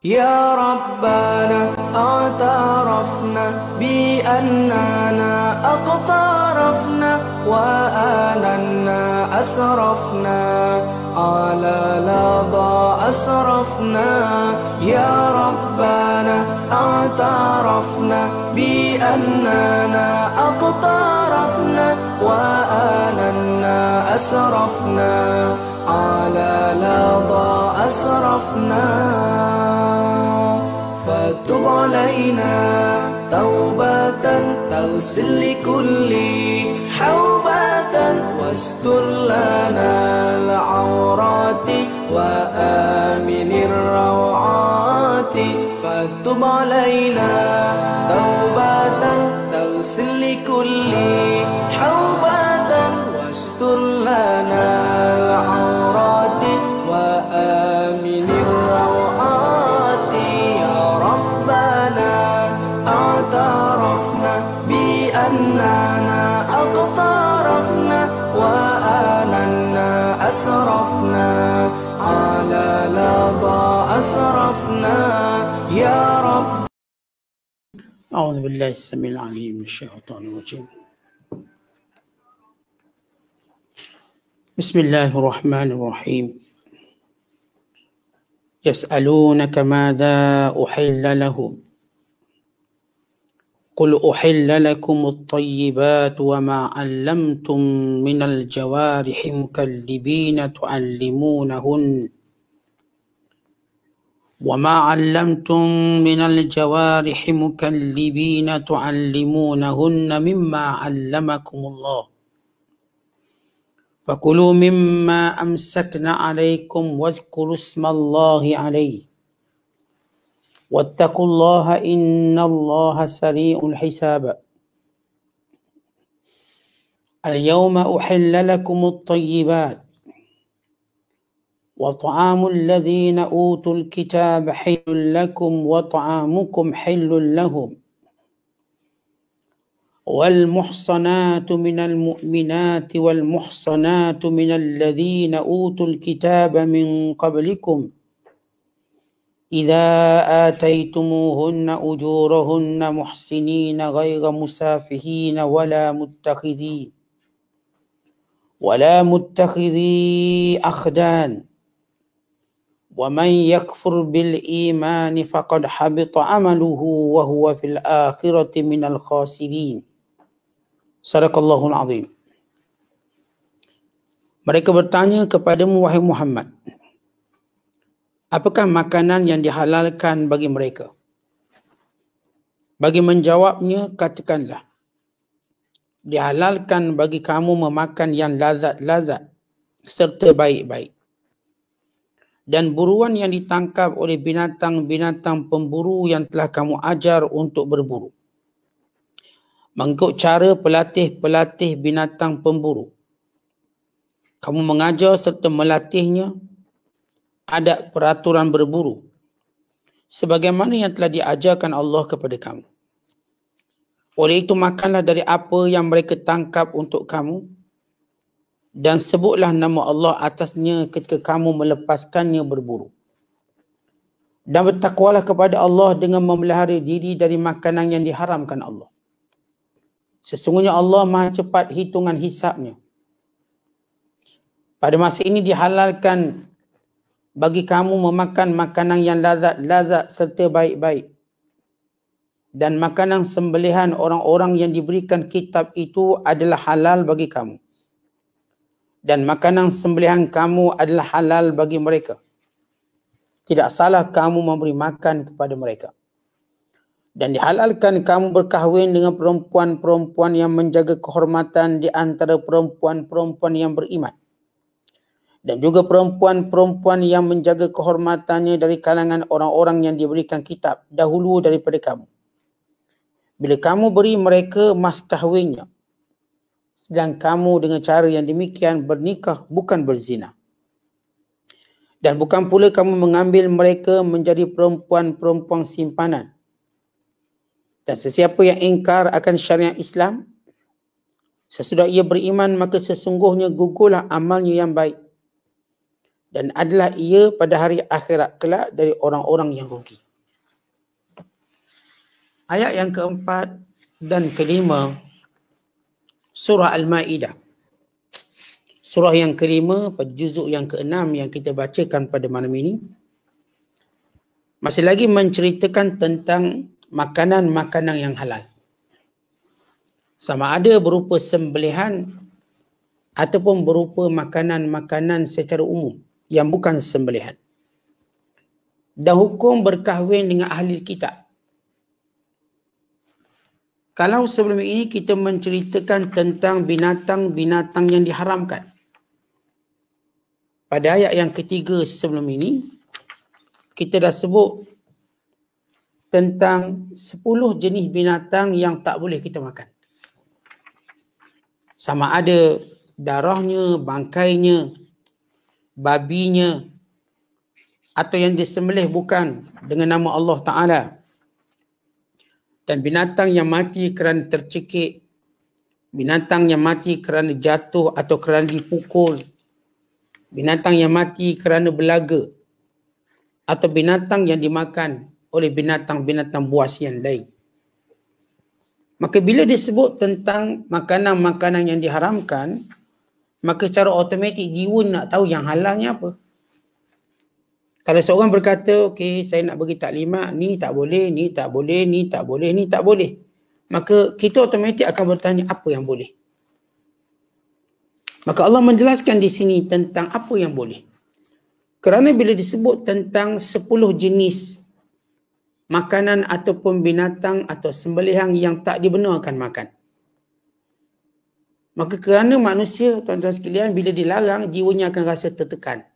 يا ربنا اعترفنا بأننا اقترفنا وآننا أسرفنا على لظى أسرفنا. يا ربنا اعترفنا بأننا اقترفنا وآننا أسرفنا على لظى أسرفنا. فتب علينا توبة تغسل لكل حوبة واستر لنا العورات وآمن الروعات. فتب علينا توبة تغسل لكل حوبة واستر لنا العورات وآمن الروعات. يا ربنا اعترفنا بأننا اقترفنا وآننا أسرفنا على لظى أسرفنا. يا رب. أعوذ بالله السميع العليم من الشيطان الرجيم. بسم الله الرحمن الرحيم. يسألونك ماذا أحل لهم قل أحل لكم الطيبات وما علمتم من الجوارح مكلبين تعلمونهن وما علمتم من الجوارح مكلبين تعلمونهن مما علمكم الله فكلوا مما أمسكنا عليكم واذكروا اسم الله عليه واتقوا الله إن الله سريع الحساب. اليوم أحل لكم الطيبات وطعام الذين أوتوا الكتاب حل لكم وطعامكم حل لهم والمحصنات من المؤمنات والمحصنات من الذين أوتوا الكتاب من قبلكم إذا آتيتموهن أجورهن محسنين غير مسافحين ولا متخذي أخدان ومن يكفر بالإيمان فقد حبط عمله وهو في الآخرة من الخاسرين. Sadaqallahul azim. Mereka bertanya kepadamu wahai Muhammad, apakah makanan yang dihalalkan bagi mereka? Bagi menjawabnya, katakanlah, dihalalkan bagi kamu memakan yang lazat-lazat serta baik-baik. Dan buruan yang ditangkap oleh binatang-binatang pemburu yang telah kamu ajar untuk berburu. Mengikut cara pelatih-pelatih binatang pemburu. Kamu mengajar serta melatihnya adab peraturan berburu sebagaimana yang telah diajarkan Allah kepada kamu. Oleh itu makanlah dari apa yang mereka tangkap untuk kamu dan sebutlah nama Allah atasnya ketika kamu melepaskannya berburu. Dan bertakwalah kepada Allah dengan memelihara diri dari makanan yang diharamkan Allah. Sesungguhnya Allah maha cepat hitungan hisabnya. Pada masa ini dihalalkan bagi kamu memakan makanan yang lazat-lazat serta baik-baik. Dan makanan sembelihan orang-orang yang diberikan kitab itu adalah halal bagi kamu. Dan makanan sembelihan kamu adalah halal bagi mereka. Tidak salah kamu memberi makan kepada mereka. Dan dihalalkan kamu berkahwin dengan perempuan-perempuan yang menjaga kehormatan di antara perempuan-perempuan yang beriman. Dan juga perempuan-perempuan yang menjaga kehormatannya dari kalangan orang-orang yang diberikan kitab dahulu daripada kamu. Bila kamu beri mereka mas kahwinnya, sedang kamu dengan cara yang demikian bernikah bukan berzina. Dan bukan pula kamu mengambil mereka menjadi perempuan-perempuan simpanan. Dan sesiapa yang ingkar akan syariat Islam, sesudah ia beriman maka sesungguhnya gugurlah amalnya yang baik. dan adalah ia pada hari akhirat kelak dari orang-orang yang rugi. Ayat yang keempat dan kelima surah Al-Ma'idah. Surah yang kelima pada juzuk yang keenam yang kita bacakan pada malam ini masih lagi menceritakan tentang makanan-makanan yang halal. Sama ada berupa sembelihan ataupun berupa makanan-makanan secara umum yang bukan sembelihan. Dan hukum berkahwin dengan ahli kitab. Kalau sebelum ini kita menceritakan tentang binatang-binatang yang diharamkan. Pada ayat yang ketiga sebelum ini, kita dah sebut tentang 10 jenis binatang yang tak boleh kita makan. Sama ada darahnya, bangkainya, babinya, atau yang disembelih bukan dengan nama Allah Ta'ala. Dan binatang yang mati kerana tercekik, binatang yang mati kerana jatuh atau kerana dipukul, binatang yang mati kerana belaga, atau binatang yang dimakan oleh binatang-binatang buas yang lain. Maka bila disebut tentang makanan-makanan yang diharamkan, maka secara automatik jiwa nak tahu yang halalnya apa. Kalau seorang berkata, okey, saya nak bagi taklimat, ni tak boleh, ni tak boleh, ni tak boleh, ni tak boleh. Maka kita automatik akan bertanya apa yang boleh. Maka Allah menjelaskan di sini tentang apa yang boleh. Kerana bila disebut tentang 10 jenis makanan ataupun binatang atau sembelihan yang tak dibenarkan makan. Maka kerana manusia, tuan-tuan sekalian, bila dilarang, jiwanya akan rasa tertekan.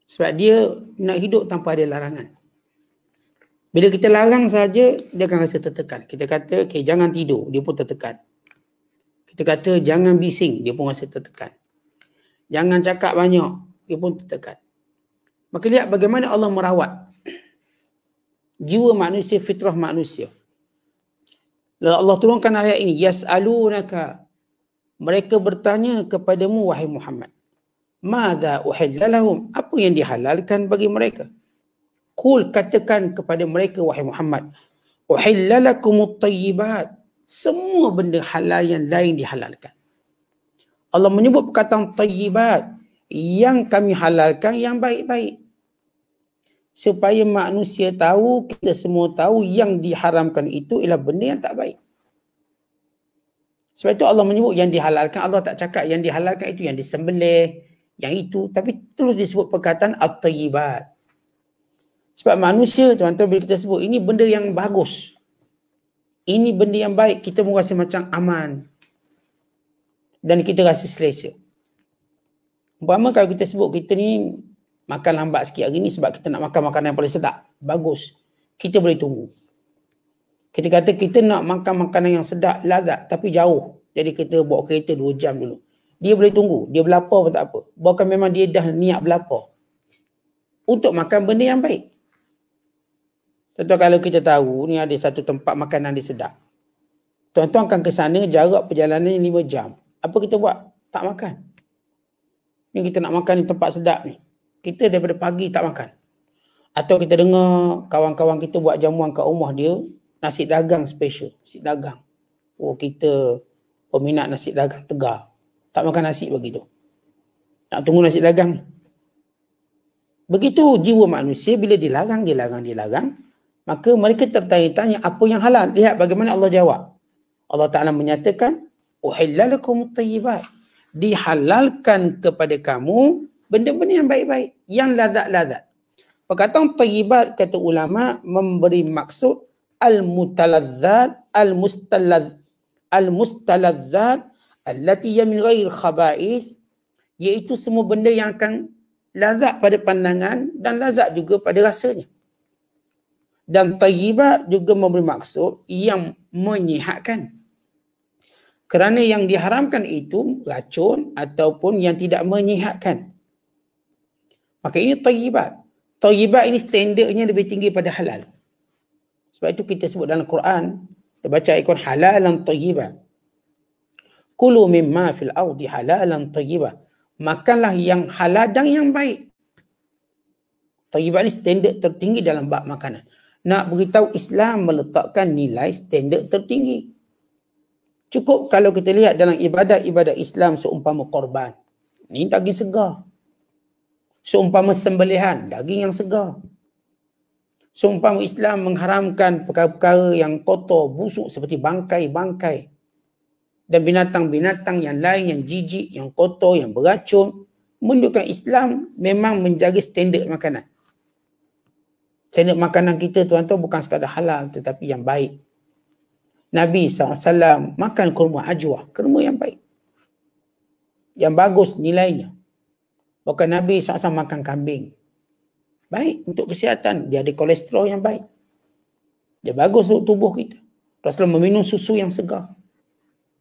Sebab dia nak hidup tanpa ada larangan. Bila kita larang saja, dia akan rasa tertekan. Kita kata, okay, jangan tidur, dia pun tertekan. Kita kata, jangan bising, dia pun rasa tertekan. Jangan cakap banyak, dia pun tertekan. Maka lihat bagaimana Allah merawat jiwa manusia, fitrah manusia. Lalu Allah turunkan ayat ini, yas'alunaka, mereka bertanya kepadamu wahai Muhammad, madza uhilla lahum, apa yang dihalalkan bagi mereka? Qul, katakan kepada mereka wahai Muhammad, uhilla lakumut thayyibat, semua benda halal yang lain dihalalkan. Allah menyebut perkataan thayyibat, yang kami halalkan yang baik-baik. Supaya manusia tahu, kita semua tahu yang diharamkan itu ialah benda yang tak baik. Sebab itu Allah menyebut yang dihalalkan, Allah tak cakap yang dihalalkan itu yang disembelih, yang itu, tapi terus disebut perkataan at-thayyibat. Sebab manusia, tuan-tuan, bila kita sebut ini benda yang bagus, ini benda yang baik, kita pun rasa macam aman dan kita rasa selesa. Umpama kalau kita sebut kita ni makan lambat sikit hari ni sebab kita nak makan makanan yang paling sedap, bagus, kita boleh tunggu. Kita kata kita nak makan makanan yang sedap, lazat, tapi jauh, jadi kita bawa kereta 2 jam dulu. Dia boleh tunggu, dia berlapar pun tak apa. Bahkan memang dia dah niat berlapar untuk makan benda yang baik. Contoh kalau kita tahu ni ada satu tempat makanan dia sedap, tuan-tuan akan ke sana, jarak perjalanan 5 jam. Apa kita buat? Tak makan. Ni kita nak makan di tempat sedap ni, kita daripada pagi tak makan. Atau kita dengar kawan-kawan kita buat jamuan kat rumah dia, nasi dagang special, nasi dagang. Oh, kita peminat nasi dagang Tegar, tak makan nasi begitu, nak tunggu nasi dagang. Begitu jiwa manusia, bila dilarang, maka mereka tertanya-tanya apa yang halal. Lihat bagaimana Allah jawab. Allah Ta'ala menyatakan, uhilla lakumut thayyibat, dihalalkan kepada kamu benda-benda yang baik-baik, yang lazat-lazat. Perkataan thayyibat, kata ulama, memberi maksud al-mutalazzat, al-mustalazzat allati ya min ghairi khaba'is, iaitu semua benda yang akan lazat pada pandangan dan lazat juga pada rasanya. Dan thayyibat juga memberi maksud yang menyihatkan. Kerana yang diharamkan itu racun ataupun yang tidak menyihatkan. Maka ini thayyibat. Thayyibat ini standardnya lebih tinggi pada halal. Sebab itu kita sebut dalam Quran, kita baca ikon halalan thayyibat. Kulu mimma fil ardi halalan thayyibat. Makanlah yang halal dan yang baik. Thayyibat ni standard tertinggi dalam bab makanan. Nak beritahu Islam meletakkan nilai standard tertinggi. Cukup kalau kita lihat dalam ibadat-ibadat Islam seumpama korban. Ni daging segar. Seumpama sembelihan, daging yang segar. Seumpama Islam mengharamkan perkara-perkara yang kotor, busuk seperti bangkai-bangkai. Dan binatang-binatang yang lain, yang jijik, yang kotor, yang beracun. Menunjukkan Islam memang menjaga standard makanan. Standard makanan kita tuan-tuan bukan sekadar halal tetapi yang baik. Nabi SAW makan kurma ajwa, kurma yang baik. Yang bagus nilainya. Bahkan Nabi SAW makan kambing. Baik untuk kesihatan. Dia ada kolesterol yang baik. Dia bagus untuk tubuh kita. Rasulullah meminum susu yang segar.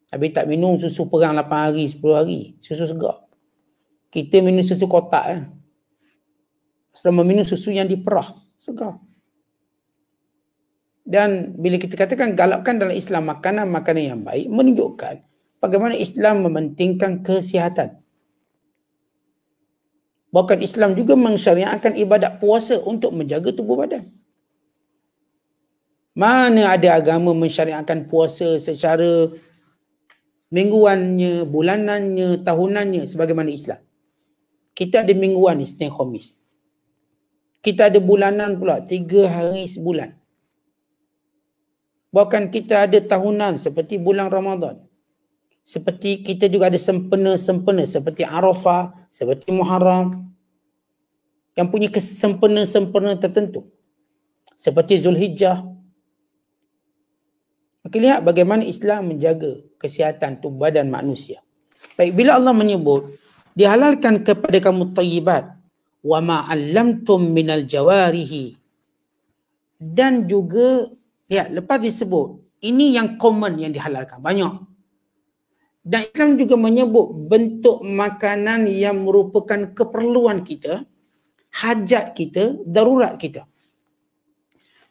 Nabi tak minum susu perang 8 hari, 10 hari. Susu segar. Kita minum susu kotak. Rasulullah meminum susu yang diperah. Segar. Dan bila kita katakan galakkan dalam Islam makanan-makanan yang baik, menunjukkan bagaimana Islam mementingkan kesihatan. Bahkan Islam juga mensyariatkan ibadat puasa untuk menjaga tubuh badan. Mana ada agama mensyariatkan puasa secara mingguannya, bulanannya, tahunannya sebagaimana Islam. Kita ada mingguan, Isnin Khamis. Kita ada bulanan pula, 3 hari sebulan. Bahkan kita ada tahunan seperti bulan Ramadan. Seperti kita juga ada sempena-sempena seperti Arafah, seperti Muharram. Yang punya kesempena-sempena tertentu. Seperti Zulhijjah. Maka lihat bagaimana Islam menjaga kesihatan tubuh badan manusia. Baik, bila Allah menyebut, dihalalkan kepada kamu thayyibat. Wa ma'allamtum minal jawarihi. Dan juga lihat, lepas disebut, ini yang common yang dihalalkan. Banyak. Dan Islam juga menyebut bentuk makanan yang merupakan keperluan kita, hajat kita, darurat kita.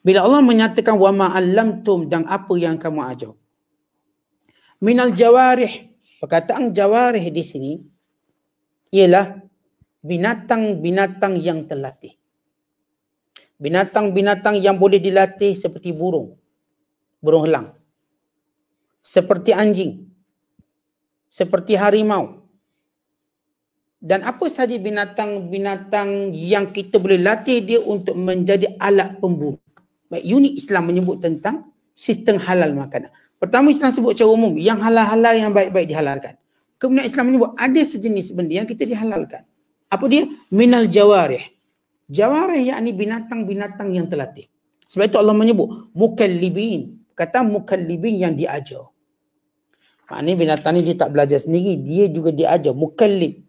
Bila Allah menyatakan, wa ma'allamtum dan apa yang kamu ajar. Minal jawarih. Perkataan jawarih di sini, ialah binatang-binatang yang terlatih. Binatang-binatang yang boleh dilatih seperti burung. Burung elang. Seperti anjing. Seperti harimau. Dan apa sahaja binatang-binatang yang kita boleh latih dia untuk menjadi alat pemburu. Baik, unik Islam menyebut tentang sistem halal makanan. Pertama Islam sebut secara umum, yang halal-halal yang baik-baik dihalalkan. Kemudian Islam menyebut ada sejenis benda yang kita dihalalkan. Apa dia? Minal jawarih. Jawarih yakni binatang-binatang yang terlatih. Sebab itu Allah menyebut mukallibin. Kata mukallibin yang diajar. Maknanya binatang ni dia tak belajar sendiri. Dia juga diajar. Mukallib.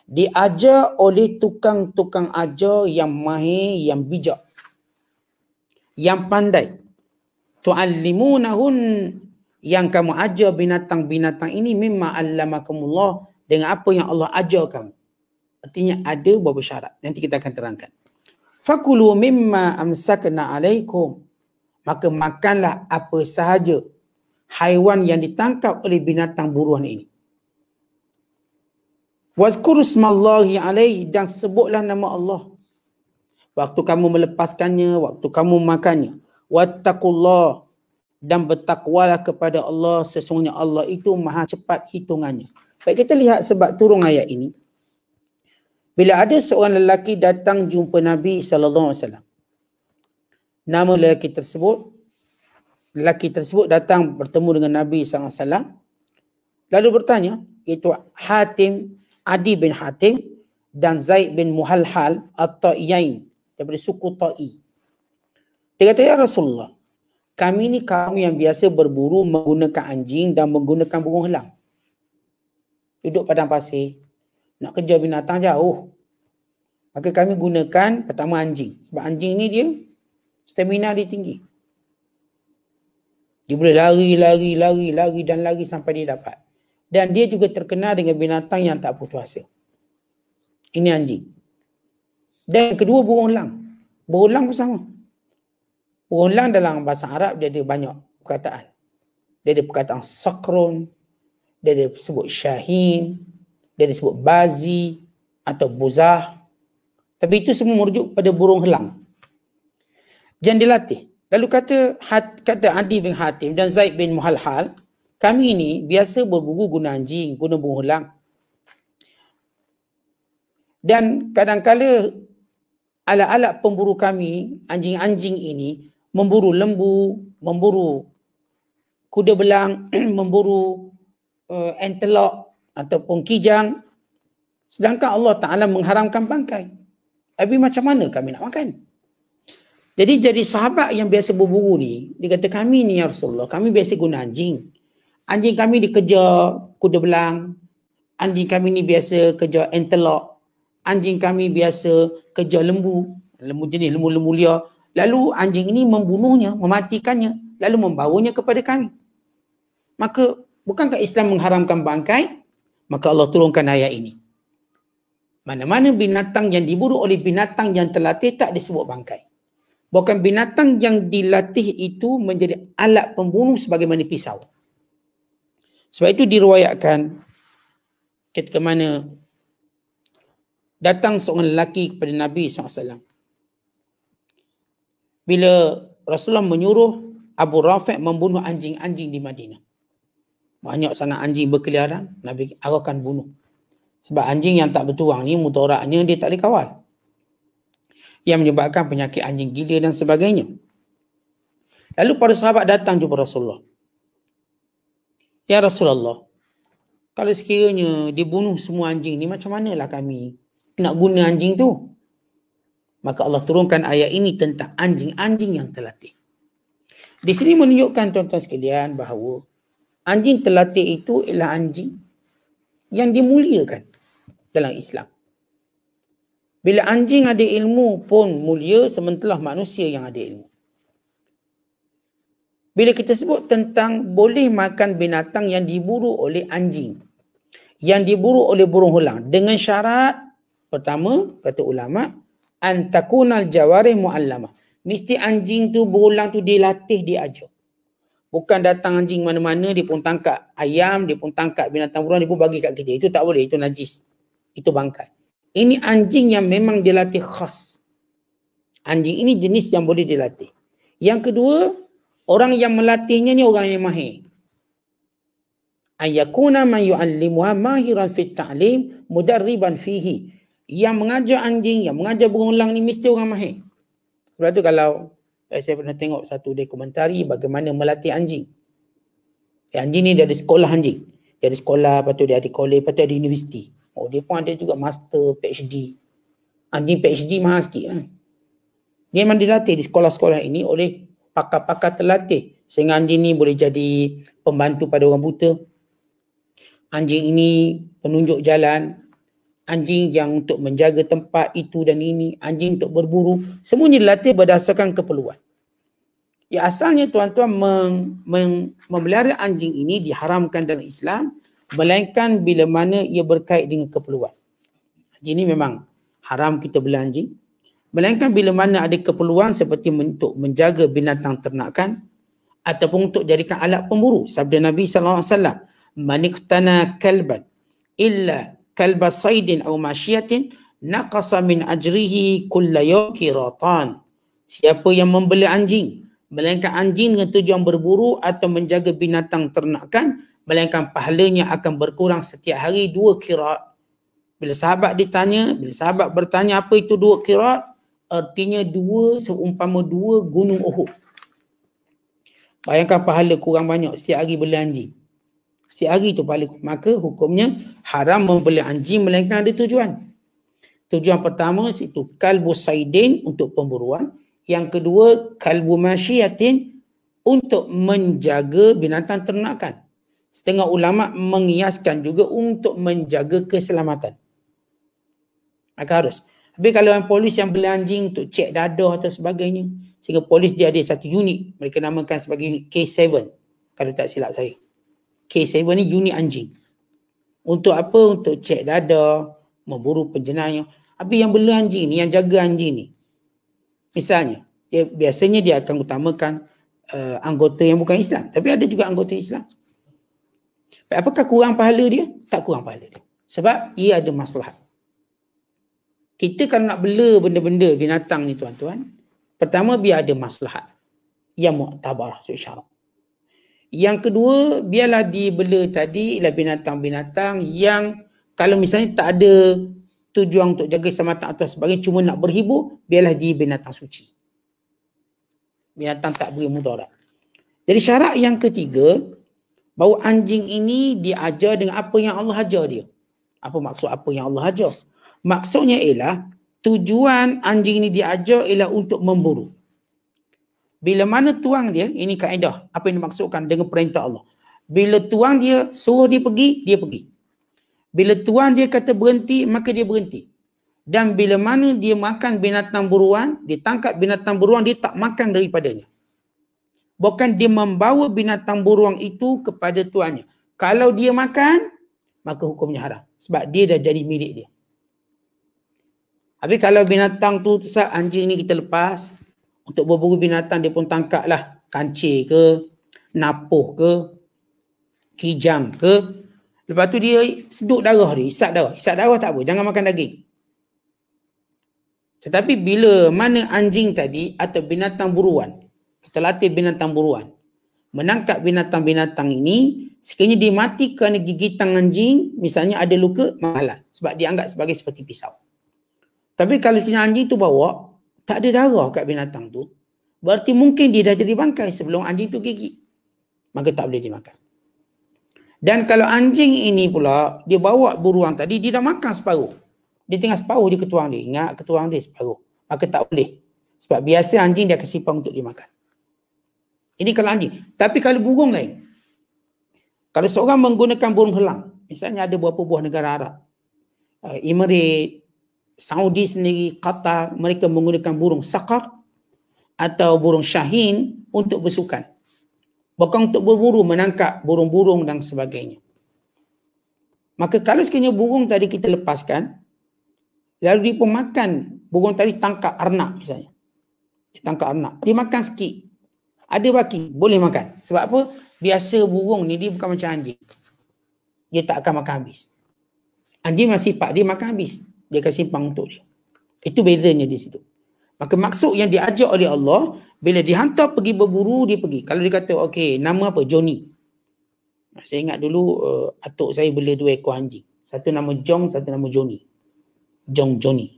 Diajar oleh tukang-tukang ajar yang mahir, yang bijak. Yang pandai. Tu'allimunahun. Yang kamu ajar binatang-binatang ini mimma allamakumullah. Dengan apa yang Allah ajar kamu. Artinya ada beberapa syarat. Nanti kita akan terangkan. Fakulu mimma amsakna alaikum. Maka makanlah apa sahaja haiwan yang ditangkap oleh binatang buruan ini. Wazkur ismallahi alaihi dan sebutlah nama Allah. Waktu kamu melepaskannya, waktu kamu makannya. Wattaqullah dan bertakwalah kepada Allah. Sesungguhnya Allah itu maha cepat hitungannya. Baik, kita lihat sebab turun ayat ini. Bila ada seorang lelaki datang jumpa Nabi SAW. Nama lelaki tersebut datang bertemu dengan Nabi SAW. Lalu bertanya, iaitu Adi bin Hatim dan Zaid bin Muhalhal At-Ta'iyain daripada suku Ta'i. Dia kata, ya Rasulullah, kami ni kaum yang biasa berburu menggunakan anjing dan menggunakan burung elang. Duduk padang pasir. Nak kejar binatang jauh. Maka kami gunakan pertama anjing. Sebab anjing ni dia stamina dia tinggi. Dia boleh lari dan lari sampai dia dapat. Dan dia juga terkenal dengan binatang yang tak putus asa. Ini anjing. Dan kedua burung elang. Burung elang pun sama. Burung elang dalam bahasa Arab dia ada banyak perkataan. Dia ada perkataan sakrun. Dia ada sebut syahin. Dia disebut bazi atau buzah. Tapi itu semua merujuk pada burung helang yang dilatih. Lalu kata Adi bin Hatim dan Zaid bin Muhalhal, kami ni biasa berburu guna anjing, guna burung helang. Dan kadang-kala alat-alat pemburu kami, anjing-anjing ini, memburu lembu, memburu kuda belang, memburu antelop ataupun kijang. Sedangkan Allah Ta'ala mengharamkan bangkai. Tapi macam mana kami nak makan? Jadi sahabat yang biasa berburu ni, dia kata kami ni ya Rasulullah, kami biasa guna anjing. Anjing kami dikejar kuda belang. Anjing kami ni biasa kejar antelop. Anjing kami biasa kejar lembu. Lembu jenis lembu-lembu liar. Lalu anjing ini membunuhnya, mematikannya, lalu membawanya kepada kami. Maka bukankah Islam mengharamkan bangkai? Maka Allah turunkan ayat ini. Mana-mana binatang yang diburu oleh binatang yang terlatih tak disebut bangkai. Bukan binatang yang dilatih itu menjadi alat pembunuh sebagaimana pisau. Sebab itu diriwayatkan ketika mana datang seorang lelaki kepada Nabi SAW. Bila Rasulullah menyuruh Abu Rafi' membunuh anjing-anjing di Madinah. Banyak sangat anjing berkeliaran, Nabi arahkan bunuh. Sebab anjing yang tak bertuang ni mudaratnya dia tak boleh kawal. Yang menyebabkan penyakit anjing gila dan sebagainya. Lalu para sahabat datang jumpa Rasulullah. Ya Rasulullah, kalau sekiranya dibunuh semua anjing ni, macam manalah kami nak guna anjing tu? Maka Allah turunkan ayat ini tentang anjing-anjing yang terlatih. Di sini menunjukkan tuan-tuan sekalian bahawa anjing terlatih itu ialah anjing yang dimuliakan dalam Islam. Bila anjing ada ilmu pun mulia sementara manusia yang ada ilmu. Bila kita sebut tentang boleh makan binatang yang diburu oleh anjing, yang diburu oleh burung helang, dengan syarat pertama, kata ulama, an takunal jawarih muallamah. Mesti anjing tu, berulang tu dilatih, diajar. Bukan datang anjing mana-mana, dia pun tangkap ayam, dia pun tangkap binatang buruan, dia pun bagi kat kita. Itu tak boleh, itu najis. Itu bangkai. Ini anjing yang memang dilatih khas. Anjing ini jenis yang boleh dilatih. Yang kedua, orang yang melatihnya ni orang yang mahir. Ayakuna man yu'allimuha mahiran fit ta'lim mudarriban fihi. Yang mengajar anjing, yang mengajar burung elang ni mesti orang mahir. Sebab tu kalau saya pernah tengok satu dokumentari bagaimana melatih anjing. Anjing ni dia ada sekolah anjing. Dia ada sekolah, lepas tu dia ada college, lepas tu ada universiti. Oh, dia pun ada juga master, PhD. Anjing PhD mahal sikit kan. Dia memang dilatih di sekolah-sekolah ini oleh pakar-pakar terlatih. Sehingga anjing ni boleh jadi pembantu pada orang buta. Anjing ini penunjuk jalan. Anjing yang untuk menjaga tempat itu dan ini. Anjing untuk berburu. Semuanya dilatih berdasarkan keperluan. Ya, asalnya tuan-tuan memelihara anjing ini diharamkan dalam Islam. Melainkan bila mana ia berkait dengan keperluan. Anjing ini memang haram kita beli anjing. Melainkan bila mana ada keperluan seperti untuk menjaga binatang ternakan ataupun untuk jadikan alat pemburu. Sabda Nabi SAW, man iqtana kalban illa kalba saydin aw masyiatin naqasa min ajrihi kulla yawm qiratan. Siapa yang membeli anjing, melainkan anjing dengan tujuan berburu atau menjaga binatang ternakan, melainkan pahalanya akan berkurang setiap hari 2 qirat. Bila sahabat bertanya apa itu 2 qirat, artinya 2 seumpama 2 gunung Uhud. Bayangkan pahala kurang banyak setiap hari beli anjing. Setiap hari tu pahala. Maka hukumnya haram membeli anjing melainkan ada tujuan. Tujuan pertama itu kalbu saidin untuk pemburuan. Yang kedua kalbu masyiatin untuk menjaga binatang ternakan. Setengah ulama mengiaskan juga untuk menjaga keselamatan. Maka harus. Tapi kalau yang polis yang beli anjing untuk cek dadah atau sebagainya, sehingga polis dia ada satu unit, mereka namakan sebagai unit K7 kalau tak silap saya. K7 ni unit anjing. Untuk apa? Untuk cek dadah, memburu penjenayah. Habis yang beli anjing ni, yang jaga anjing ni, misalnya, biasanya dia akan utamakan anggota yang bukan Islam. Tapi ada juga anggota Islam. Apakah kurang pahala dia? Tak kurang pahala dia. Sebab ia ada maslahat. Kita kalau nak bela benda-benda binatang ni tuan-tuan, pertama biar ada maslahat yang muktabar secara syarak. Yang kedua, biarlah dibela tadi ialah binatang-binatang yang kalau misalnya tak ada tujuan untuk jaga keselamatan atau sebagainya, cuma nak berhibur, biarlah dia binatang suci. Binatang tak beri mudarat. Jadi syarat yang ketiga, bahawa anjing ini diajar dengan apa yang Allah ajar dia. Apa maksud apa yang Allah ajar? Maksudnya ialah tujuan anjing ini diajar ialah untuk memburu. Bila mana tuang dia, ini kaedah apa yang dimaksudkan dengan perintah Allah. Bila tuang dia suruh dia pergi, dia pergi. Bila tuan dia kata berhenti, maka dia berhenti. Dan bila mana dia makan binatang buruan, dia tangkap binatang buruan, dia tak makan daripadanya. Bukan dia membawa binatang buruan itu kepada tuannya. Kalau dia makan, maka hukumnya haram. Sebab dia dah jadi milik dia. Habis kalau binatang tu, anjing ni kita lepas, untuk berburu binatang dia pun tangkap lah. Kancil ke, napuh ke, kijang ke. Lepas tu dia seduk darah dia, isap darah. Isap darah tak apa, jangan makan daging. Tetapi bila mana anjing tadi atau binatang buruan, kita latih binatang buruan, menangkap binatang-binatang ini, sekiranya dia mati kerana gigitan anjing, misalnya ada luka, halal. Sebab dianggap seperti pisau. Tapi kalau sekiranya anjing tu bawa, tak ada darah kat binatang tu, berarti mungkin dia dah jadi bangkai sebelum anjing tu gigit. Maka tak boleh dimakan. Dan kalau anjing ini pula, dia bawa buruan tadi, dia dah makan separuh. Dia tinggal separuh dia ketuang dia. Ingat ketuang dia separuh. Maka tak boleh. Sebab biasa anjing dia akan simpan untuk dimakan. Ini kalau anjing. Tapi kalau burung lain. Kalau seorang menggunakan burung helang. Misalnya ada beberapa buah negara Arab. Emirat, Saudi sendiri, Qatar, mereka menggunakan burung sakar atau burung syahin untuk bersukan. Bukan untuk berburu, menangkap burung-burung dan sebagainya. Maka kalau sekiranya burung tadi kita lepaskan, lalu dia pun makan, burung tadi tangkap arnab misalnya. Dia tangkap arnab, dia makan sikit. Ada baki, boleh makan. Sebab apa? Biasa burung ni dia bukan macam anjing. Dia tak akan makan habis. Anjing masih sifat dia makan habis. Dia akan simpan untuk dia. Itu bezanya di situ. Maka maksud yang diajak oleh Allah, bila dihantar pergi berburu, dia pergi. Kalau dia kata, okey, nama apa? Johnny. Saya ingat dulu, atuk saya bela 2 ekor anjing. Satu nama Jong, satu nama Johnny. Jong Johnny.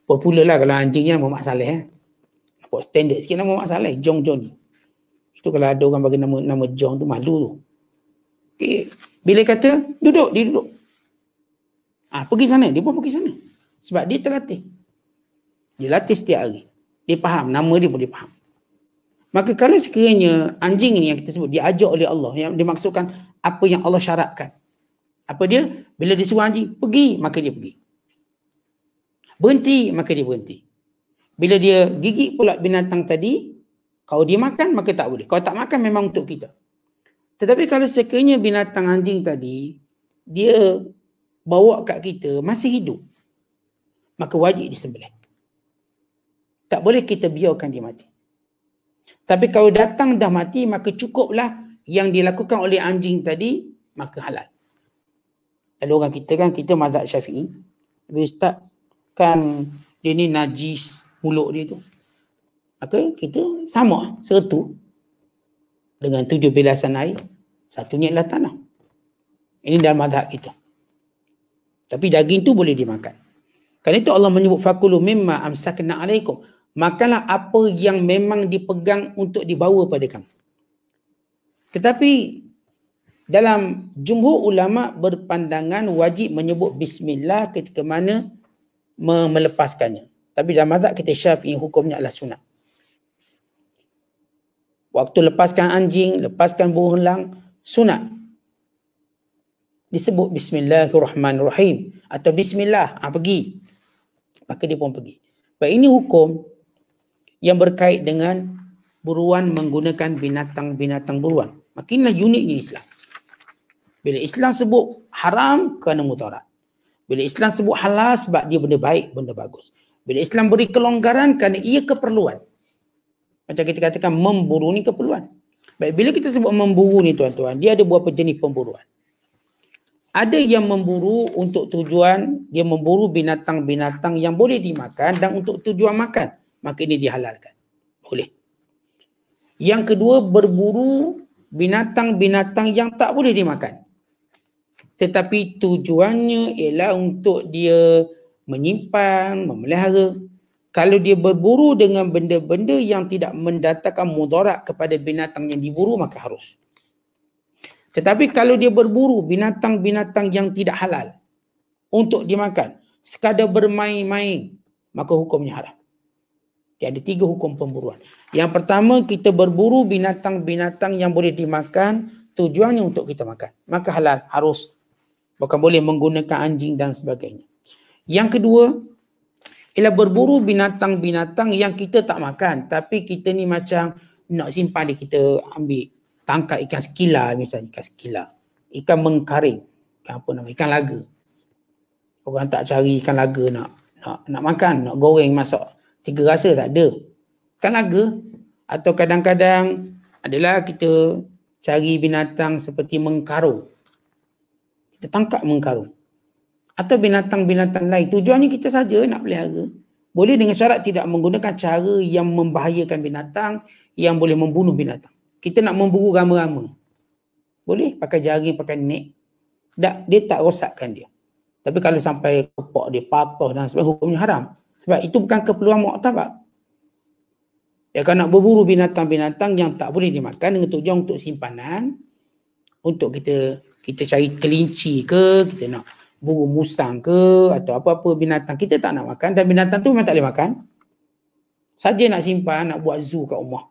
Popular lah kalau anjingnya Muhammad Saleh. Nampak standard sikit nama Muhammad Saleh. Jong Johnny. Itu kalau ada orang bagi nama Jong tu, malu tu. Okay. Bila kata, duduk, dia duduk. Pergi sana, dia pun pergi sana. Sebab dia terlatih. Dia latih setiap hari. Dia faham, nama dia pun dia faham. Maka kalau sekiranya anjing ini yang kita sebut, diajak oleh Allah, yang dimaksudkan apa yang Allah syaratkan. Apa dia? Bila dia suruh anjing, pergi, maka dia pergi. Berhenti, maka dia berhenti. Bila dia gigit pula binatang tadi, kalau dia makan, maka tak boleh. Kalau tak makan, memang untuk kita. Tetapi kalau sekiranya binatang anjing tadi, dia bawa kat kita, masih hidup, maka wajib disembelih. Tak boleh kita biarkan dia mati. Tapi kalau datang dah mati, maka cukuplah yang dilakukan oleh anjing tadi, maka halal. Kalau orang kita kan, kita mazhab Syafi'i. Ustaz, kan dia ni najis mulut dia tu. Maka kita sama, sertu. Dengan 7 bilasan air, satunya adalah tanah. Ini dalam mazhab kita. Tapi daging tu boleh dimakan. Kerana itu Allah menyebut fakulu mimma amsakna alaikum. Makanlah apa yang memang dipegang untuk dibawa pada kamu. Tetapi dalam jumhur ulama berpandangan wajib menyebut bismillah ketika mana melepaskannya. Tapi dalam mazhab kita Syafi'i hukumnya adalah sunat. Waktu lepaskan anjing, lepaskan burung helang, sunat. Disebut bismillahirrahmanirrahim atau bismillah, pergi. Maka dia pun pergi. Baik, ini hukum yang berkait dengan buruan menggunakan binatang-binatang buruan. Makinlah uniknya Islam. Bila Islam sebut haram kerana mudarat. Bila Islam sebut halal sebab dia benda baik, benda bagus. Bila Islam beri kelonggaran kerana ia keperluan. Macam kita katakan memburu ni keperluan. Baik, bila kita sebut memburu ni tuan-tuan, dia ada beberapa jenis pemburuan. Ada yang memburu untuk tujuan, dia memburu binatang-binatang yang boleh dimakan dan untuk tujuan makan. Maka ini dihalalkan. Boleh. Yang kedua, berburu binatang-binatang yang tak boleh dimakan. Tetapi tujuannya ialah untuk dia menyimpan, memelihara. Kalau dia berburu dengan benda-benda yang tidak mendatangkan mudarat kepada binatang yang diburu, maka harus. Tetapi kalau dia berburu binatang-binatang yang tidak halal untuk dimakan, sekadar bermain-main, maka hukumnya haram. Dia ada 3 hukum pemburuan. Yang pertama, kita berburu binatang-binatang yang boleh dimakan, tujuannya untuk kita makan. Maka halal, harus. Bukan boleh menggunakan anjing dan sebagainya. Yang kedua, ialah berburu binatang-binatang yang kita tak makan, tapi kita ni macam nak simpan dia, kita ambil. Tangkap ikan sekila misalnya, ikan sekila, ikan mengkaring, ikan apa nama, ikan laga. Orang tak cari ikan laga nak makan, nak goreng masak 3 rasa, tak ada. Ikan laga. Atau kadang-kadang adalah kita cari binatang seperti mengkarung. Kita tangkap mengkarung. Atau binatang-binatang lain. Tujuannya kita saja nak pelihara. Boleh dengan syarat tidak menggunakan cara yang membahayakan binatang, yang boleh membunuh binatang. Kita nak memburu rama-rama. Boleh pakai jaring, pakai net. Dia tak rosakkan dia. Tapi kalau sampai kepok dia patah dan sebagainya, hukumnya haram. Sebab itu bukan keperluan muktabar. Ya, kalau nak berburu binatang-binatang yang tak boleh dimakan dengan tujuan untuk simpanan, untuk kita cari kelinci ke, kita nak buru musang ke, atau apa-apa binatang kita tak nak makan, dan binatang tu memang tak boleh makan. Saja nak simpan, nak buat zoo kat rumah.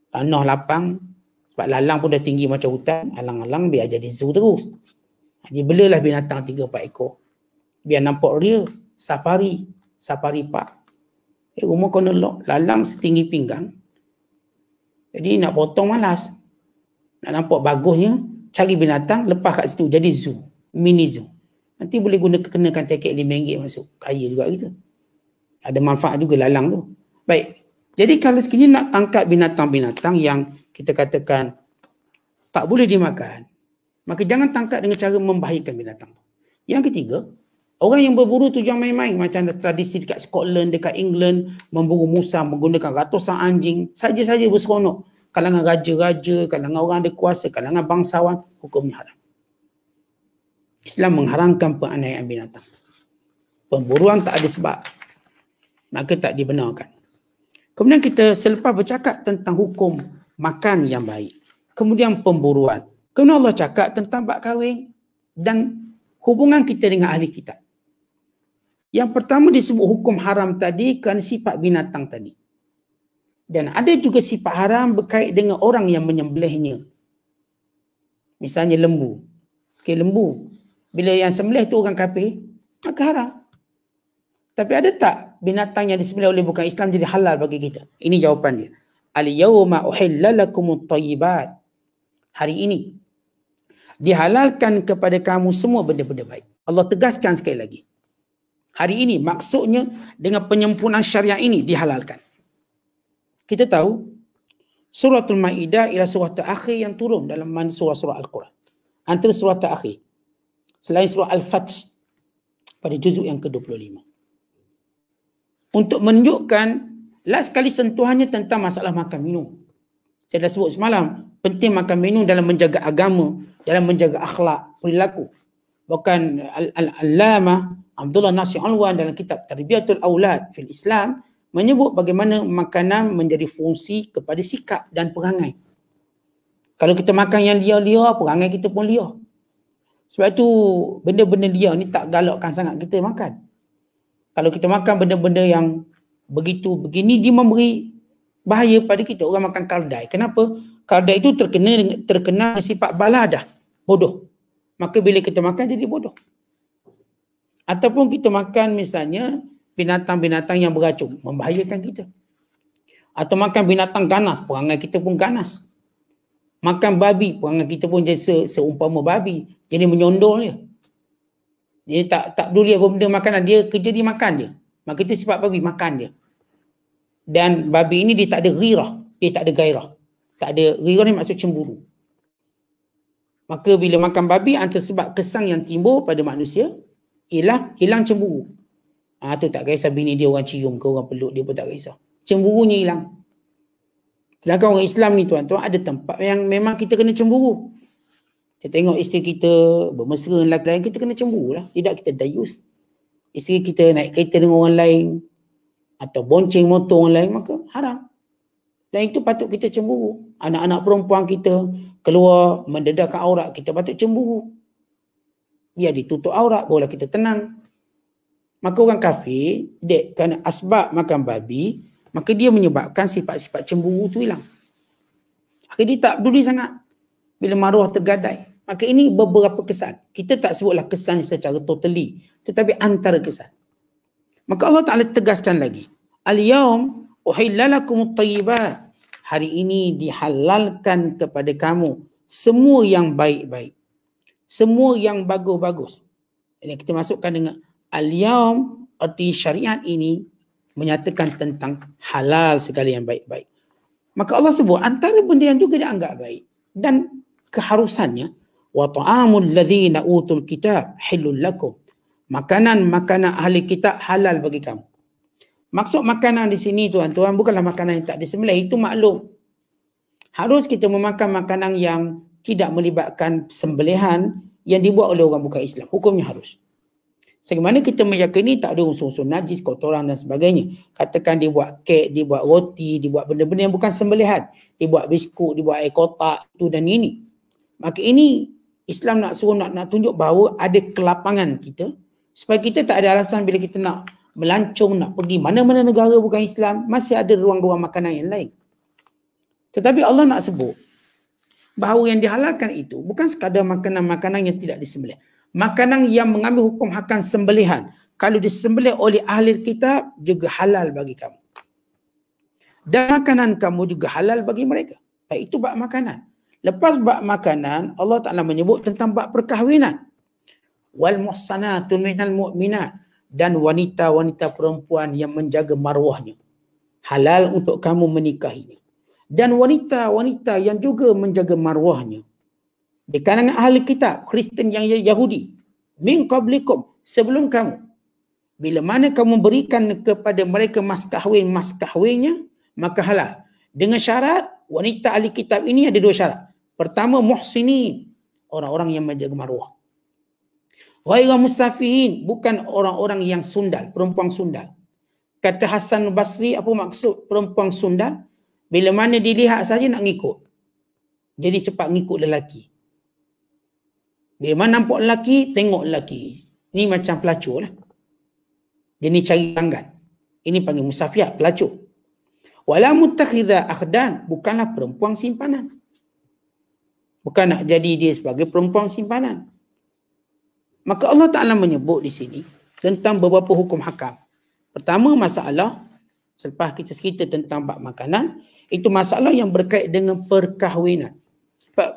Tanah lapang, sebab lalang pun dah tinggi macam hutan, alang-alang biar jadi zoo terus. Dia belalah binatang 3-4 ekor. Biar nampak real, safari park. Rumah kena lock, lalang setinggi pinggang. Jadi nak potong malas. Nak nampak bagusnya, cari binatang, lepas kat situ, jadi zoo, mini zoo. Nanti boleh kenakan tiket RM5 masuk. Kaya juga kita. Ada manfaat juga lalang tu. Baik. Jadi kalau sekiranya nak tangkap binatang-binatang yang kita katakan tak boleh dimakan, maka jangan tangkap dengan cara membahayakan binatang. Yang ketiga, orang yang berburu tujuan main-main, macam ada tradisi dekat Scotland, dekat England, memburu musang menggunakan ratusan anjing, saja-saja berseronok. Kalangan raja-raja, kalangan orang ada kuasa, kalangan bangsawan, hukumnya haram. Islam mengharamkan penganiayaan binatang. Pemburuan tak ada sebab, maka tak dibenarkan. Kemudian kita selepas bercakap tentang hukum makan yang baik, kemudian pemburuan, kemudian Allah cakap tentang bab kahwin dan hubungan kita dengan ahli kitab. Yang pertama disebut hukum haram tadi kerana sifat binatang tadi. Dan ada juga sifat haram berkait dengan orang yang menyembelihnya. Misalnya lembu. Okay, lembu. Bila yang sembelih tu orang kafir, maka haram. Tapi ada tak binatang yang disembelih oleh bukan Islam jadi halal bagi kita? Ini jawapan dia. Al-yawma uhilla lakumut thayyibat. Hari ini dihalalkan kepada kamu semua benda-benda baik. Allah tegaskan sekali lagi. Hari ini maksudnya dengan penyempurnaan syariat ini dihalalkan. Kita tahu Suratul Maidah ialah surah terakhir yang turun dalam surah-surah Al-Quran. Antara surah terakhir. Selain surah Al-Fath pada juzuk yang ke-25. Untuk menunjukkan last kali sentuhannya tentang masalah makan minum. Saya dah sebut semalam, penting makan minum dalam menjaga agama, dalam menjaga akhlak, perilaku. Bahkan Al-Allamah Abdullah Nasir Alwan dalam kitab Tarbiyatul Aulad fil Islam menyebut bagaimana makanan menjadi fungsi kepada sikap dan perangai. Kalau kita makan yang liar-liar, perangai kita pun liar. Sebab tu benda-benda liar ni tak galakkan sangat kita makan. Kalau kita makan benda-benda yang begitu begini, dia memberi bahaya pada kita. Orang makan kaldai. Kenapa? Kaldai itu terkena sifat baladah, bodoh. Maka bila kita makan jadi bodoh. Ataupun kita makan misalnya binatang-binatang yang beracun, membahayakan kita. Atau makan binatang ganas, perangai kita pun ganas. Makan babi, perangai kita pun jadi seumpama babi. Jadi menyondol dia. Dia tak peduli apa benda makanan, dia kerja dia makan dia. Maka itu sifat babi, makan dia. Dan babi ini dia tak ada ghirah, dia tak ada gairah. Tak ada ghirah ni maksud cemburu. Maka bila makan babi, antara sebab kesan yang timbul pada manusia ialah hilang cemburu. Tu tak kisah bini dia orang cium ke orang peluk dia pun tak kisah. Cemburunya hilang. Sedangkan orang Islam ni tuan-tuan ada tempat yang memang kita kena cemburu. Kita tengok isteri kita bermesra dengan lelaki lain, kita kena cemburu lah. Tidak kita dayus. Isteri kita naik kereta dengan orang lain atau bonceng motor orang lain, maka haram. Dan itu patut kita cemburu. Anak-anak perempuan kita keluar mendedahkan aurat, kita patut cemburu. Biar ditutup aurat, barulah kita tenang. Maka orang kafir, kerana asbab makan babi, maka dia menyebabkan sifat-sifat cemburu tu hilang. Maka dia tak peduli sangat bila maruah tergadai. Maka ini beberapa kesan. Kita tak sebutlah kesan secara totally, tetapi antara kesan. Maka Allah Ta'ala tegaskan lagi. Al-yawm uhillalakumut tayyibat. Hari ini dihalalkan kepada kamu semua yang baik-baik. Semua yang bagus-bagus. Ini kita masukkan dengan al-yawm, arti syariat ini menyatakan tentang halal segala yang baik-baik. Maka Allah sebut antara benda yang juga dianggap baik dan keharusannya wa ta'amul ladzina utul kitab halal lakum. Makanan-makanan ahli kitab halal bagi kamu. Maksud makanan di sini tuan-tuan bukanlah makanan yang tak disembelih, itu maklum. Harus kita memakan makanan yang tidak melibatkan sembelihan yang dibuat oleh orang bukan Islam. Hukumnya harus. Sebagaimana kita meyakini tak ada unsur-unsur najis, kotoran dan sebagainya. Katakan dia buat kek, dia buat roti, dia buat benda-benda yang bukan sembelihan. Dia buat biskut, dia buat air kotak, itu dan ini. Maka ini Islam nak suruh nak tunjuk bahawa ada kelapangan kita supaya kita tak ada alasan bila kita nak melancong, nak pergi mana-mana negara bukan Islam, masih ada ruang-ruang makanan yang lain. Tetapi Allah nak sebut bahawa yang dihalalkan itu bukan sekadar makanan-makanan yang tidak disembelih. Makanan yang mengambil hukum akan sembelihan, kalau disembelih oleh ahli kitab juga halal bagi kamu. Dan makanan kamu juga halal bagi mereka. Baik, itu bab makanan. Lepas bab makanan, Allah Ta'ala menyebut tentang bab perkahwinan. Wal muhsanatul minal mu'minat, dan wanita-wanita perempuan yang menjaga maruahnya. Halal untuk kamu menikahinya. Dan wanita-wanita yang juga menjaga maruahnya di kalangan ahli kitab, Kristen yang Yahudi, min qablikum, sebelum kamu. Bila mana kamu berikan kepada mereka mas kahwinnya, maka halal. Dengan syarat, wanita ahli kitab ini ada dua syarat. Pertama, muhsinin, orang-orang yang menjaga maruah. Ghaira musafihin, bukan orang-orang yang sundal, perempuan sundal. Kata Hasan Basri, apa maksud perempuan sundal? Bila mana dilihat saja nak ngikut. Jadi cepat ngikut lelaki. Bila mana nampak lelaki, tengok lelaki. Ini macam pelacur lah. Dia ni cari pelanggan. Ini panggil musafiat, pelacur. Wala mutakhidha akhdan, bukanlah perempuan simpanan. Bukan nak jadi dia sebagai perempuan simpanan. Maka Allah Ta'ala menyebut di sini tentang beberapa hukum hakam. Pertama, masalah, selepas kita cerita tentang bab makanan, itu masalah yang berkait dengan perkahwinan.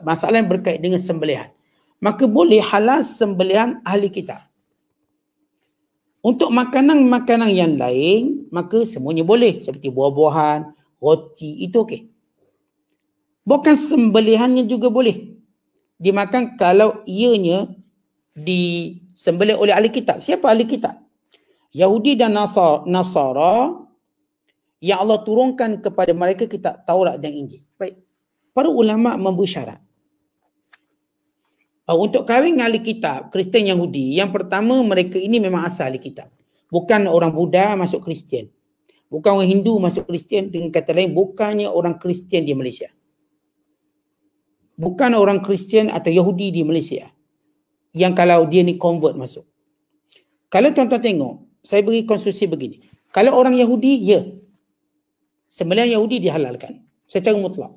Masalah yang berkait dengan sembelihan. Maka boleh halal sembelihan ahli kitab. Untuk makanan-makanan yang lain, maka semuanya boleh. Seperti buah-buahan, roti, itu okey. Bukan sembelihannya juga boleh dimakan kalau ianya disembelih oleh ahli kitab. Siapa ahli kitab? Yahudi dan Nasara yang Allah turunkan kepada mereka kitab Taurat dan Injil. Baik. Para ulama memberi syarat. Untuk kahwin dengan ahli kitab, Kristen Yahudi, yang pertama mereka ini memang asal ahli kitab. Bukan orang Buddha masuk Kristian. Bukan orang Hindu masuk Kristian, dengan kata lain bukannya orang Kristian di Malaysia. Bukan orang Kristian atau Yahudi di Malaysia. Yang kalau dia ni convert masuk. Kalau tuan-tuan tengok, saya beri konstruksi begini. Kalau orang Yahudi, ya. Sembelihan Yahudi dihalalkan secara mutlak.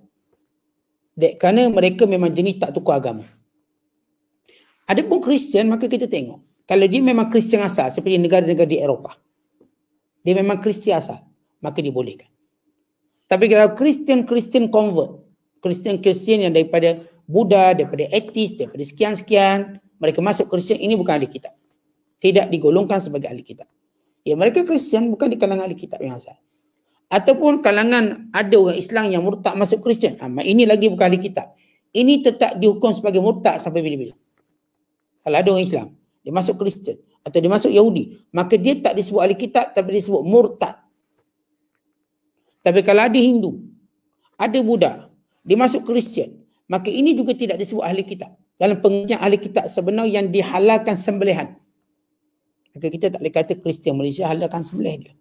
Kerana mereka memang jenis tak tukar agama. Adapun Kristian, maka kita tengok. Kalau dia memang Kristian asal, seperti negara-negara di Eropah. Dia memang Kristian asal, maka dibolehkan. Tapi kalau Kristian convert, Kristian yang daripada Buddha, daripada etis, daripada sekian-sekian, mereka masuk Kristian, ini bukan ahli kitab. Tidak digolongkan sebagai ahli kitab. Ya, mereka Kristian bukan di kalangan ahli kitab yang asal. Ataupun kalangan ada orang Islam yang murtad masuk Kristian. Ini lagi bukan ahli kitab. ini tetap dihukum sebagai murtad sampai bila-bila. Kalau ada orang Islam, dia masuk Kristian atau dia masuk Yahudi, maka dia tak disebut ahli kitab tapi disebut murtad. Tapi kalau ada Hindu, ada Buddha, dia masuk Kristian, maka ini juga tidak disebut ahli kitab. Dalam pengertian ahli kitab sebenar yang dihalalkan sembelihan. Maka kita tak boleh kata Kristian Malaysia halalkan sembelih dia.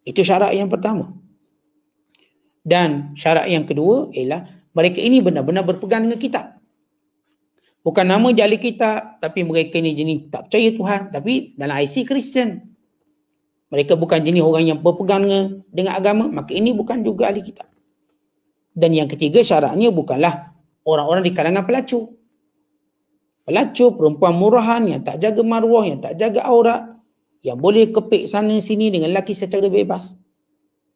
Itu syarat yang pertama. Dan syarat yang kedua ialah mereka ini benar-benar berpegang dengan kitab. Bukan nama dia ahli kitab, tapi mereka ni jenis tak percaya Tuhan, tapi dalam IC Kristian. Mereka bukan jenis orang yang berpegang dengan agama, maka ini bukan juga ahli kitab. Dan yang ketiga syaratnya bukanlah orang-orang di kalangan pelacur. Pelacur, perempuan murahan yang tak jaga maruah, yang tak jaga aurat, yang boleh kepik sana sini dengan lelaki secara bebas.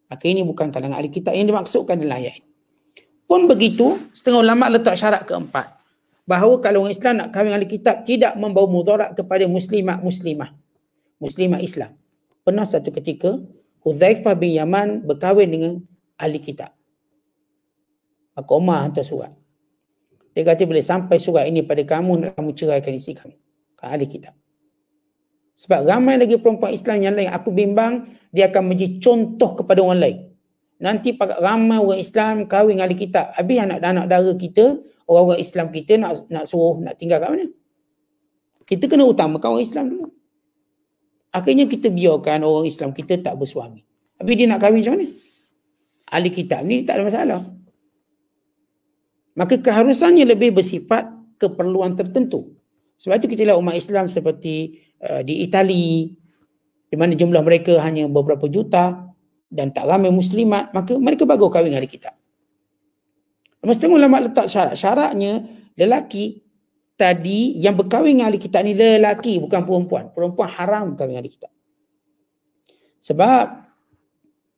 Maka ini bukan kalangan ahli kitab yang dimaksudkan dalam ayat ini. Pun begitu, setengah ulama letak syarat keempat. Bahawa kalau orang Islam nak kahwin ahli kitab, tidak membawa mudarat kepada muslimah Islam. Pernah satu ketika, Hudzaifah bin Yaman berkahwin dengan ahli kitab. Maka Umar hantar surat. Dia kata boleh sampai surat ini pada kamu, nak kamu ceraikan isteri kamu. Ahli kitab. Sebab ramai lagi perempuan Islam yang lain, aku bimbang dia akan menjadi contoh kepada orang lain. Nanti ramai orang Islam kahwin ahli kitab. Habis anak-anak dara kita, orang-orang Islam kita nak suruh nak tinggal kat mana? Kita kena utamakan orang Islam dulu. Akhirnya kita biarkan orang Islam kita tak bersuami. Habis dia nak kahwin macam mana? Ahli kitab ni tak ada masalah. Maka keharusannya lebih bersifat keperluan tertentu. Sebab itu kita lihat umat Islam seperti di Itali, di mana jumlah mereka hanya beberapa juta dan tak ramai muslimat, maka mereka bagus kahwin ahli kitab. Setengah ulama letak syarat. Syaratnya lelaki tadi yang berkahwin dengan ahli kitab ni lelaki, bukan perempuan. Perempuan haram kahwin ahli kitab. Sebab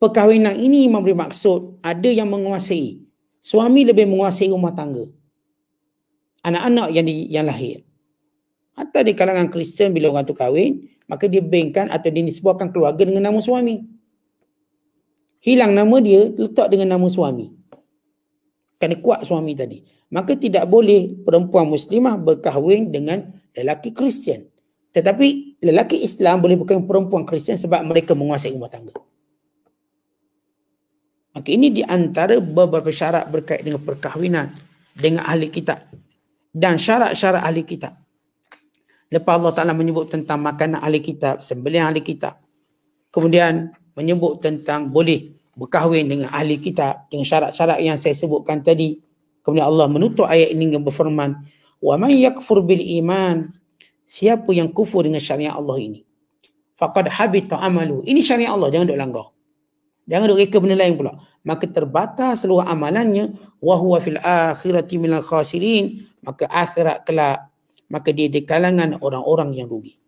perkahwinan ini memberi maksud ada yang menguasai. Suami lebih menguasai rumah tangga. Anak-anak yang lahir. Hatta di kalangan Kristian bila orang tu kahwin, maka dia bankkan atau dinisbahkan keluarga dengan nama suami. Hilang nama dia, letak dengan nama suami. Kerana kuat suami tadi. Maka tidak boleh perempuan muslimah berkahwin dengan lelaki Kristian. Tetapi lelaki Islam boleh berkahwin perempuan Kristian sebab mereka menguasai rumah tangga. Maka ini di antara beberapa syarat berkait dengan perkahwinan dengan ahli kitab. Dan syarat-syarat ahli kitab. Lepas Allah Ta'ala menyebut tentang makanan ahli kitab, sembelihan ahli kitab. Kemudian menyebut tentang boleh berkahwin dengan ahli kitab dengan syarat-syarat yang saya sebutkan tadi. Kemudian Allah menutup ayat ini dengan berfirman, "Wa man yakfur bil iman", siapa yang kufur dengan syariat Allah ini, faqad habita amalu. Ini syariat Allah, jangan duk langgar. Jangan duk reka benda lain pula. Maka terbatas seluruh amalannya, wa huwa fil akhirati minal khasirin, maka akhirat kelak maka dia di kalangan orang-orang yang rugi.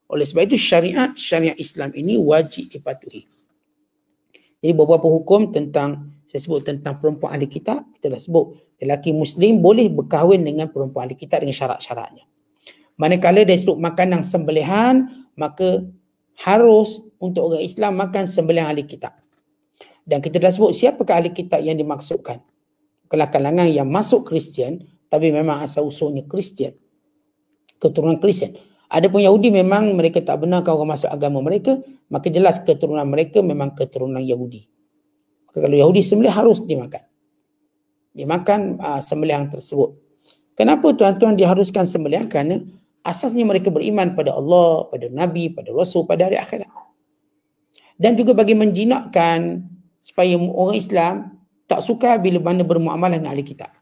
Oleh sebab itu syariat Islam ini wajib dipatuhi. Jadi beberapa hukum tentang, saya sebut tentang perempuan ahli kitab, kita dah sebut lelaki muslim boleh berkahwin dengan perempuan ahli kitab dengan syarat-syaratnya. Manakala dari sudut makanan sembelihan, maka harus untuk orang Islam makan sembelihan ahli kitab. Dan kita dah sebut siapakah ahli kitab yang dimaksudkan. Kalangan yang masuk Kristian, tapi memang asal usulnya Kristian, keturunan Kristian. Adapun Yahudi memang mereka tak benarkan orang masuk agama mereka, maka jelas keturunan mereka memang keturunan Yahudi. Maka kalau Yahudi sembelih harus dimakan. Dimakan sembelihan tersebut. Kenapa tuan-tuan diharuskan sembelihan? Kerana asasnya mereka beriman pada Allah, pada Nabi, pada Rasul, pada hari akhirat. Dan juga bagi menjinakkan supaya orang Islam tak suka bila mana bermuamalah dengan ahli kitab.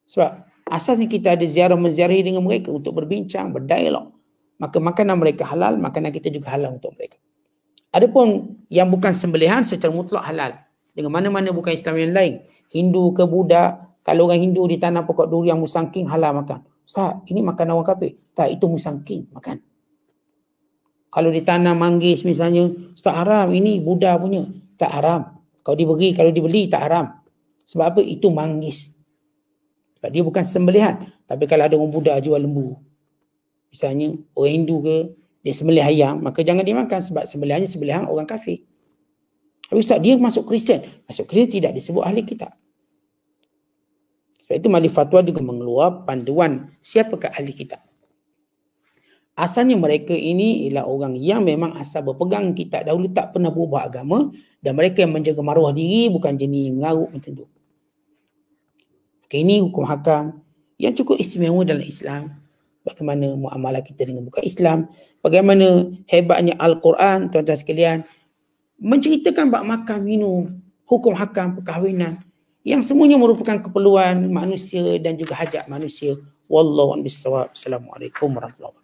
Sebab asasnya kita ada ziarah menziarahi dengan mereka untuk berbincang, berdialog. Maka makanan mereka halal, makanan kita juga halal untuk mereka. Adapun yang bukan sembelihan secara mutlak halal. Dengan mana-mana bukan Islam yang lain. Hindu ke Buddha, kalau orang Hindu ditanam pokok durian musangking halal makan. Ustaz, ini makan orang kafir. Tak, itu musangking makan. Kalau ditanam manggis misalnya, Ustaz haram, ini Buddha punya. Tak haram. Kalau dibeli tak haram. Sebab apa? Itu manggis. Sebab dia bukan sembelihan. Tapi kalau ada orang Buddha jual lembu, misalnya orang Hindu ke, dia sembelih ayam, maka jangan dimakan sebab sembelihannya sembelihan orang kafir. Tapi Ustaz, dia masuk Kristian. Masuk Kristian tidak disebut ahli kitab. Sebab itu Majlis Fatwa juga mengeluarkan panduan siapakah ahli kitab. Asalnya mereka ini ialah orang yang memang asal berpegang kitab dahulu, tak pernah berubah agama, dan mereka yang menjaga maruah diri, bukan jenis mengarut macam tu. Ini hukum hakam yang cukup istimewa dalam Islam. Bagaimana muamalah kita dengan bukan Islam, bagaimana hebatnya Al-Quran, tuan-tuan sekalian, menceritakan bab makan, minum, hukum hakam, perkahwinan, yang semuanya merupakan keperluan manusia dan juga hajat manusia. Wallahu a'lam bishawab. Assalamualaikum warahmatullahi wabarakatuh.